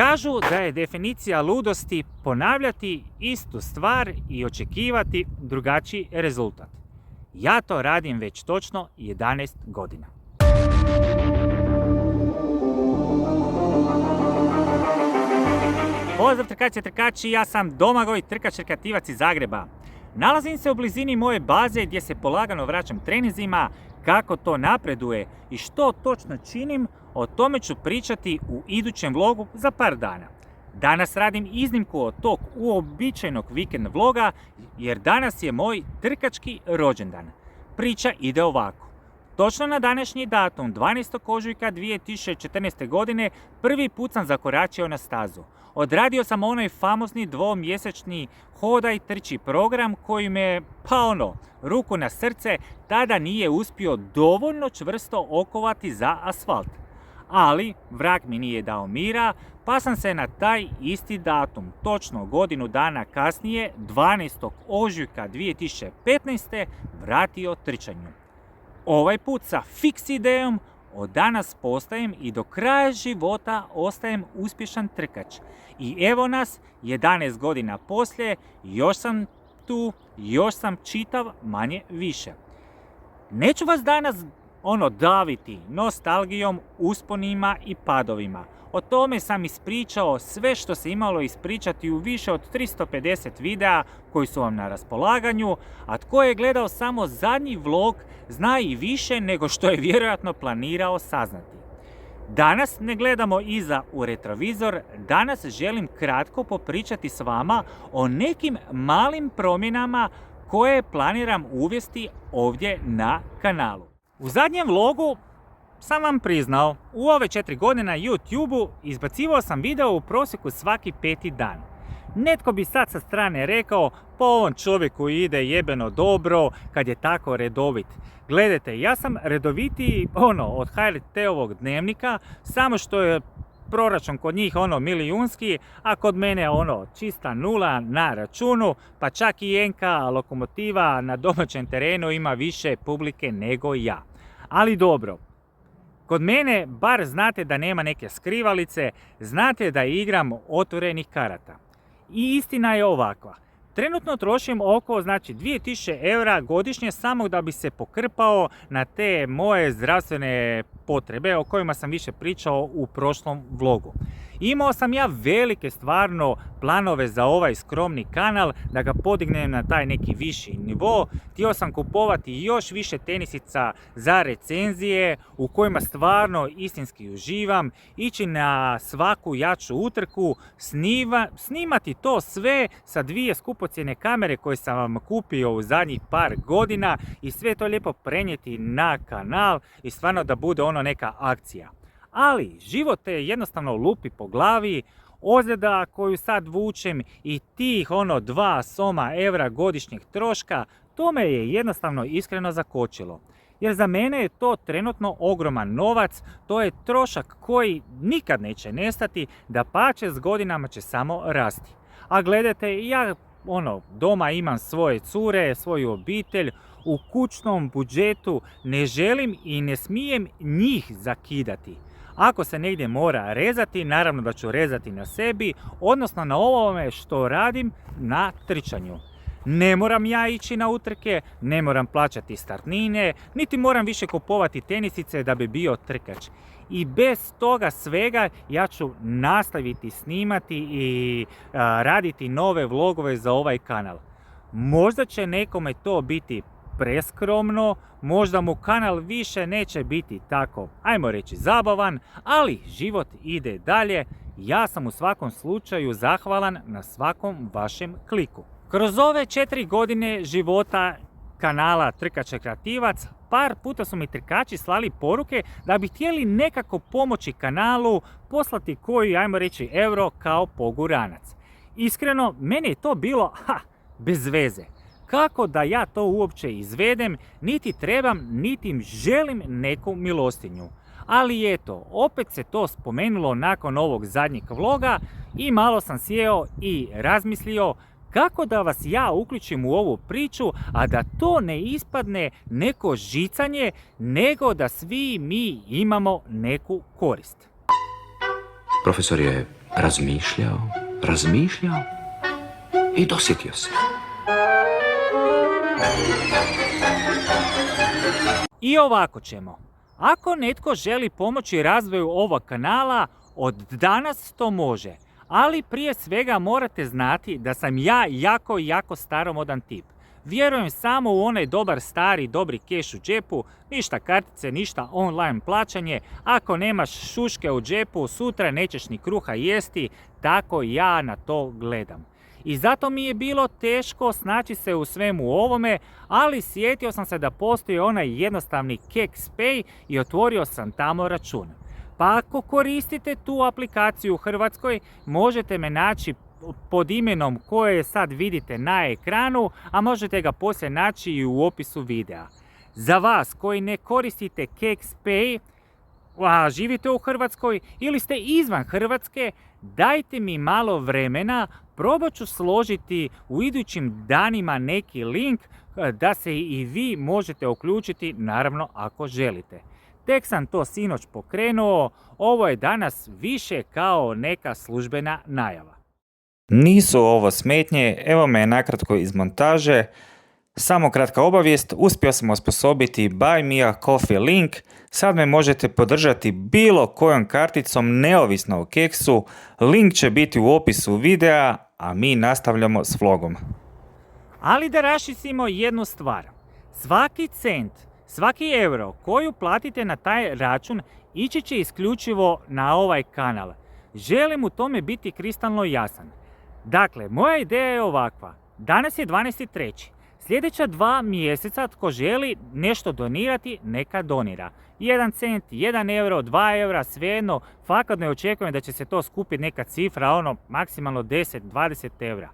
Kažu da je definicija ludosti ponavljati istu stvar i očekivati drugačiji rezultat. Ja to radim već točno 11 godina. Pozdrav trkačice, trkači, ja sam Domagoj, trkač rekreativac iz Zagreba. Nalazim se u blizini moje baze gdje se polagano vraćam treninzima. Kako to napreduje i što točno činim, o tome ću pričati u idućem vlogu za par dana. Danas radim iznimku od tog uobičajenog vikend vloga jer danas je moj trkački rođendan. Priča ide ovako. Točno na današnji datum, 12. ožujka 2014. godine, prvi put sam zakoračio na stazu. Odradio sam onaj famozni dvomjesečni hodaj trči program koji me, ruku na srce, tada nije uspio dovoljno čvrsto okovati za asfalt. Ali vrag mi nije dao mira, pa sam se na taj isti datum, točno godinu dana kasnije, 12. ožujka 2015. vratio trčanju. Ovaj put sa fiks idejom, od danas postajem i do kraja života ostajem uspješan trkač. I evo nas, 11 godina poslije, još sam tu, još sam čitav manje više. Neću vas danas daviti nostalgijom, usponima i padovima. O tome sam ispričao sve što se imalo ispričati u više od 350 videa koji su vam na raspolaganju, a tko je gledao samo zadnji vlog zna i više nego što je vjerojatno planirao saznati. Danas ne gledamo iza u retrovizor, danas želim kratko popričati s vama o nekim malim promjenama koje planiram uvesti ovdje na kanalu. U zadnjem vlogu sam vam priznao, u ove 4 godine na YouTube-u izbacivao sam video u prosjeku svaki 5. dan. Netko bi sad sa strane rekao, po ovom čovjeku ide jebeno dobro kad je tako redovit. Gledajte, ja sam redovitiji od HRT-ovog dnevnika, samo što je proračun kod njih milijunski, a kod mene čista nula na računu, pa čak i NK Lokomotiva na domaćem terenu ima više publike nego ja. Ali dobro, kod mene bar znate da nema neke skrivalice, znate da igram otvorenih karata. I istina je ovakva. Trenutno trošim oko 2000 eura godišnje samo da bi se pokrpao na te moje zdravstvene potrebe o kojima sam više pričao u prošlom vlogu. Imao sam ja velike stvarno planove za ovaj skromni kanal da ga podignem na taj neki viši nivo. Htio sam kupovati još više tenisica za recenzije u kojima stvarno istinski uživam, ići na svaku jaču utrku, snimati to sve sa 2 skupocjene kamere koje sam vam kupio u zadnjih par godina i sve to lijepo prenijeti na kanal i stvarno da bude neka akcija. Ali život te jednostavno lupi po glavi, ozljeda koju sad vučem i tih 2 soma evra godišnjeg troška, to me je jednostavno iskreno zakočilo. Jer za mene je to trenutno ogroman novac, to je trošak koji nikad neće nestati, dapače s godinama će samo rasti. A gledajte, ja doma imam svoje cure, svoju obitelj, u kućnom budžetu ne želim i ne smijem njih zakidati. Ako se negdje mora rezati, naravno da ću rezati na sebi, odnosno na ovome što radim na trčanju. Ne moram ja ići na utrke, ne moram plaćati startnine, niti moram više kupovati tenisice da bi bio trkač. I bez toga svega ja ću nastaviti snimati i raditi nove vlogove za ovaj kanal. Možda će nekome to biti preskromno, možda mu kanal više neće biti tako, ajmo reći, zabavan, ali život ide dalje. Ja sam u svakom slučaju zahvalan na svakom vašem kliku. Kroz ove 4 godine života kanala Trkač rekreativac, par puta su mi trkači slali poruke da bi htjeli nekako pomoći kanalu, poslati koji, ajmo reći, euro kao poguranac. Iskreno, meni je to bilo bez veze. Kako da ja to uopće izvedem, niti trebam, niti želim neku milostinju. Ali eto, opet se to spomenulo nakon ovog zadnjeg vloga i malo sam sjeo i razmislio kako da vas ja uključim u ovu priču, a da to ne ispadne neko žicanje, nego da svi mi imamo neku korist. Profesor je razmišljao i dosjetio se. I ovako ćemo. Ako netko želi pomoći razvoju ovog kanala, od danas to može. Ali prije svega morate znati da sam ja jako staromodan tip. Vjerujem samo u onaj dobar stari dobri keš u džepu, ništa kartice, ništa online plaćanje. Ako nemaš šuške u džepu, sutra nećeš ni kruha jesti, tako ja na to gledam. I zato mi je bilo teško snaći se u svemu ovome, ali sjetio sam se da postoji onaj jednostavni KexPay i otvorio sam tamo račun. Pa ako koristite tu aplikaciju u Hrvatskoj, možete me naći pod imenom koje sad vidite na ekranu, a možete ga poslije naći i u opisu videa. Za vas koji ne koristite KexPay, a živite u Hrvatskoj ili ste izvan Hrvatske, dajte mi malo vremena, probat ću složiti u idućim danima neki link da se i vi možete uključiti, naravno ako želite. Tek sam to sinoć pokrenuo, ovo je danas više kao neka službena najava. Nisu ovo smetnje, evo me nakratko iz montaže. Samo kratka obavijest, uspio sam osposobiti Buy Me a Coffee link, sad me možete podržati bilo kojom karticom neovisno o keksu, link će biti u opisu videa, a mi nastavljamo s vlogom. Ali da raščistimo jednu stvar. Svaki cent, svaki euro koju platite na taj račun ići će isključivo na ovaj kanal. Želim u tome biti kristalno jasan. Dakle, moja ideja je ovakva. Danas je 12.3. Sljedeća 2 mjeseca tko želi nešto donirati, neka donira. 1 cent, 1 euro, 2 eura, svejedno, fakat ne očekujem da će se to skupiti neka cifra, maksimalno 10-20 eura.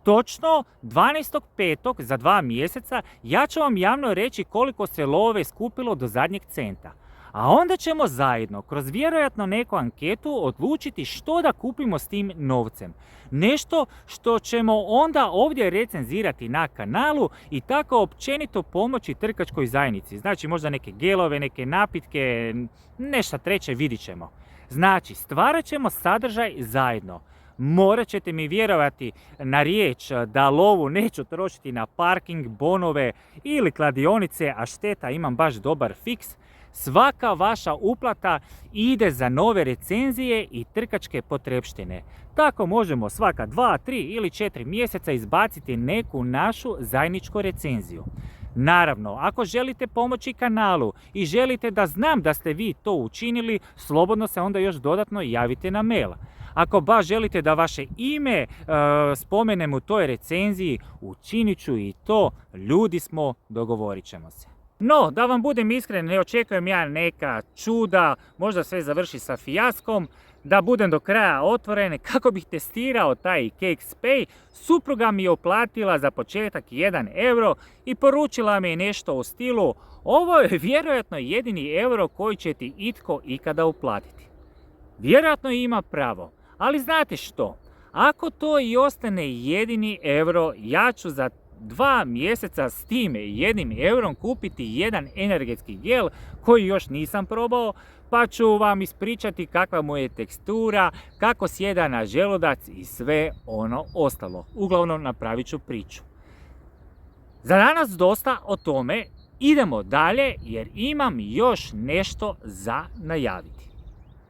Točno 12.5. za 2 mjeseca ja ću vam javno reći koliko se love skupilo do zadnjeg centa. A onda ćemo zajedno, kroz vjerojatno neku anketu, odlučiti što da kupimo s tim novcem. Nešto što ćemo onda ovdje recenzirati na kanalu i tako općenito pomoći trkačkoj zajednici. Znači možda neke gelove, neke napitke, nešto treće vidit ćemo. Znači stvarat ćemo sadržaj zajedno. Morat ćete mi vjerovati na riječ da lovu neću trošiti na parking, bonove ili kladionice, a šteta imam baš dobar fiks. Svaka vaša uplata ide za nove recenzije i trkačke potrepštine. Tako možemo svaka 2, 3 ili 4 mjeseca izbaciti neku našu zajedničku recenziju. Naravno, ako želite pomoći kanalu i želite da znam da ste vi to učinili, slobodno se onda još dodatno javite na mail. Ako baš želite da vaše ime spomenem u toj recenziji, učinit ću i to, ljudi smo, dogovorit ćemo se. No, da vam budem iskren, ne očekujem ja neka čuda, možda sve završi sa fijaskom. Da budem do kraja otvoren, kako bih testirao taj KexPay, supruga mi je uplatila za početak 1 euro i poručila mi nešto u stilu: ovo je vjerojatno jedini euro koji će ti itko ikada uplatiti. Vjerojatno ima pravo, ali znate što? Ako to i ostane jedini euro, ja ću za 2 mjeseca s tim 1 eurom kupiti jedan energetski gel koji još nisam probao, pa ću vam ispričati kakva mu je tekstura, kako sjeda na želudac i sve ono ostalo. Uglavnom napravit ću priču. Za danas dosta o tome, idemo dalje jer imam još nešto za najaviti.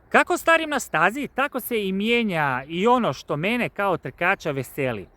Kako starim na stazi, tako se i mijenja i ono što mene kao trkača veseli.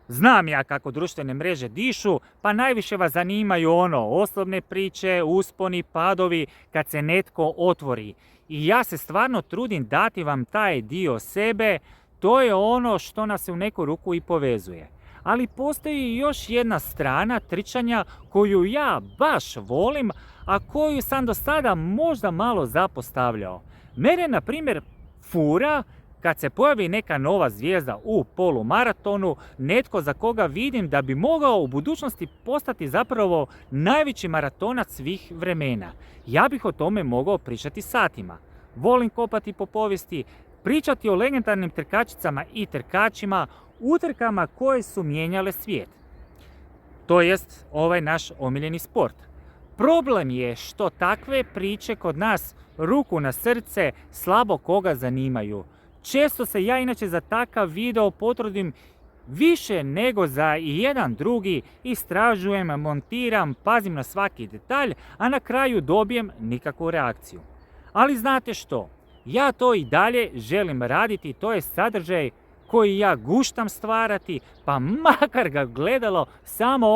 Znam ja kako društvene mreže dišu, pa najviše vas zanimaju osobne priče, usponi, padovi, kad se netko otvori. I ja se stvarno trudim dati vam taj dio sebe, to je ono što nas u neku ruku i povezuje. Ali postoji još jedna strana trčanja koju ja baš volim, a koju sam do sada možda malo zapostavljao. Mene, na primjer, fura kad se pojavi neka nova zvijezda u polumaratonu, netko za koga vidim da bi mogao u budućnosti postati zapravo najveći maratonac svih vremena. Ja bih o tome mogao pričati satima. Volim kopati po povijesti, pričati o legendarnim trkačicama i trkačima, utrkama koje su mijenjale svijet. To jest ovaj naš omiljeni sport. Problem je što takve priče kod nas, ruku na srce, slabo koga zanimaju. Često se ja inače za takav video potrudim više nego za i jedan drugi, istražujem, montiram, pazim na svaki detalj, a na kraju dobijem nikakvu reakciju. Ali znate što? Ja to i dalje želim raditi, to je sadržaj koji ja guštam stvarati, pa makar ga gledalo samo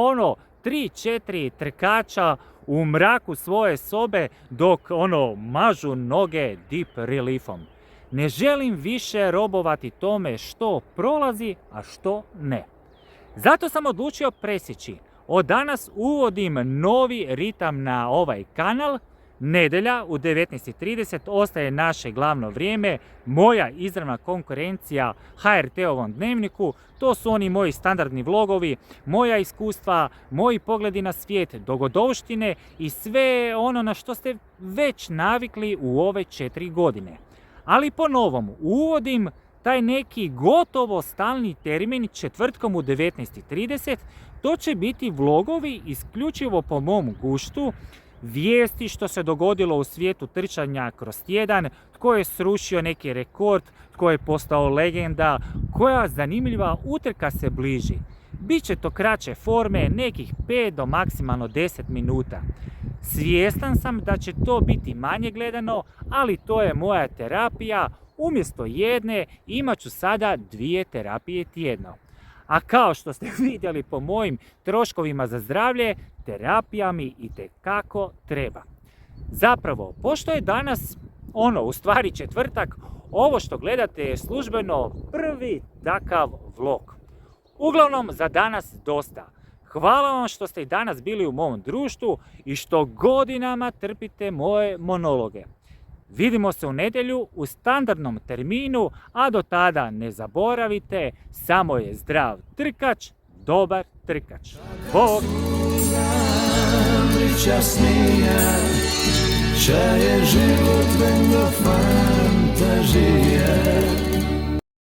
3-4 trkača u mraku svoje sobe dok mažu noge deep reliefom. Ne želim više robovati tome što prolazi, a što ne. Zato sam odlučio presjeći. Od danas uvodim novi ritam na ovaj kanal. Nedjelja u 19:30 ostaje naše glavno vrijeme, moja izravna konkurencija HRT-ovom dnevniku, to su oni moji standardni vlogovi, moja iskustva, moji pogledi na svijet, dogodovštine i sve ono na što ste već navikli u ove 4 godine. Ali po novom uvodim taj neki gotovo stalni termin četvrtkom u 19:30, to će biti vlogovi isključivo po mom guštu, vijesti što se dogodilo u svijetu trčanja kroz tjedan, tko je srušio neki rekord, tko je postao legenda, koja zanimljiva utrka se bliži. Biće to kraće forme, nekih 5 do maksimalno 10 minuta. Svjestan sam da će to biti manje gledano, ali to je moja terapija. Umjesto jedne imat ću sada 2 terapije tjedno. A kao što ste vidjeli po mojim troškovima za zdravlje, terapija mi itekako treba. Zapravo, pošto je danas u stvari četvrtak, ovo što gledate je službeno prvi takav vlog. Uglavnom, za danas dosta. Hvala vam što ste i danas bili u mom društvu i što godinama trpite moje monologe. Vidimo se u nedjelju u standardnom terminu, a do tada ne zaboravite, samo je zdrav trkač, dobar trkač. Bog! Ča je život vengo fantazija.